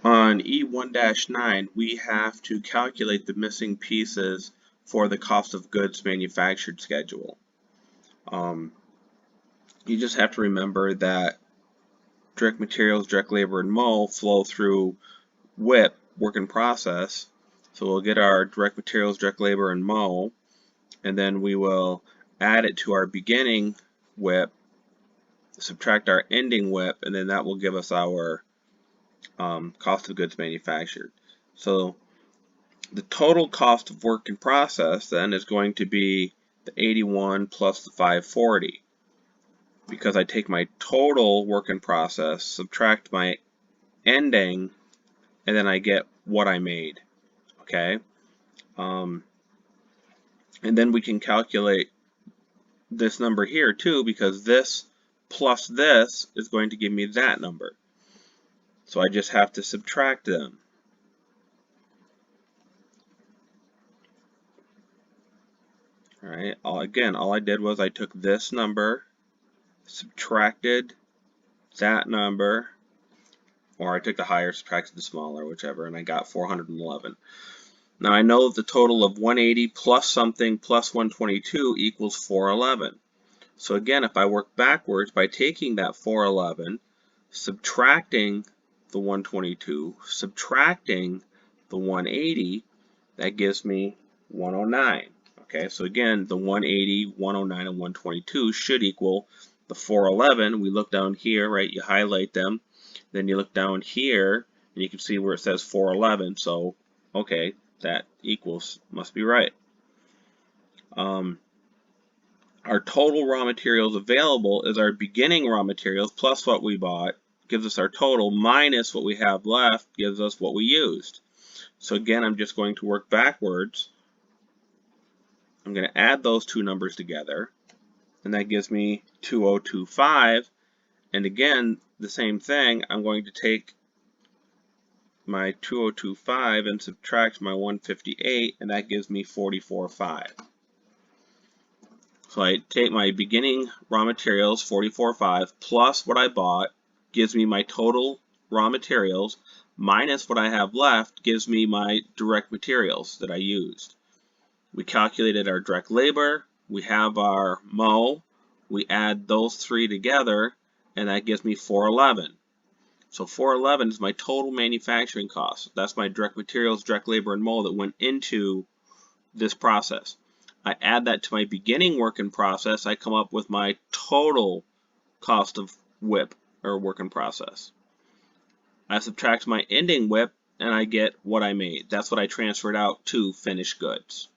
On E1-9, we have to calculate the missing pieces for the cost of goods manufactured schedule. You just have to remember that direct materials, direct labor, and MO flow through WIP, work in process. So we'll get our direct materials, direct labor, and MO, and then we will add it to our beginning WIP, subtract our ending WIP, and then that will give us our cost of goods manufactured. So the total cost of work in process then is going to be the 81 plus the 540, because I take my total work in process, subtract my ending, and then I get what I made. Okay, and then we can calculate this number here too, because this plus this is going to give me that number. So I just have to subtract them. All right. Again, all I did was I took this number, subtracted that number, or I took the higher, subtracted the smaller, whichever, and I got 411. Now I know the total of 180 plus something plus 122 equals 411. So again, if I work backwards by taking that 411, subtracting the 122, subtracting the 180, that gives me 109. Okay, so again, the 180, 109, and 122 should equal the 411. We look down here, right? You highlight them. Then you look down here, and you can see where it says 411. So, okay, that equals, must be right. Our total raw materials available is our beginning raw materials plus what we bought, gives us our total, minus what we have left, gives us what we used. So again, I'm just going to work backwards. I'm going to add those two numbers together, and that gives me 2025. And again, the same thing, I'm going to take my 2025 and subtract my 158, and that gives me 44.5. So I take my beginning raw materials, 44.5, plus what I bought, gives me my total raw materials, minus what I have left, gives me my direct materials that I used. We calculated our direct labor, we have our MO, we add those three together, and that gives me 411. So 411 is my total manufacturing cost. That's my direct materials, direct labor, and MO that went into this process. I add that to my beginning work in process, I come up with my total cost of WIP, or work in process. I subtract my ending WIP, and I get what I made. That's what I transferred out to finished goods.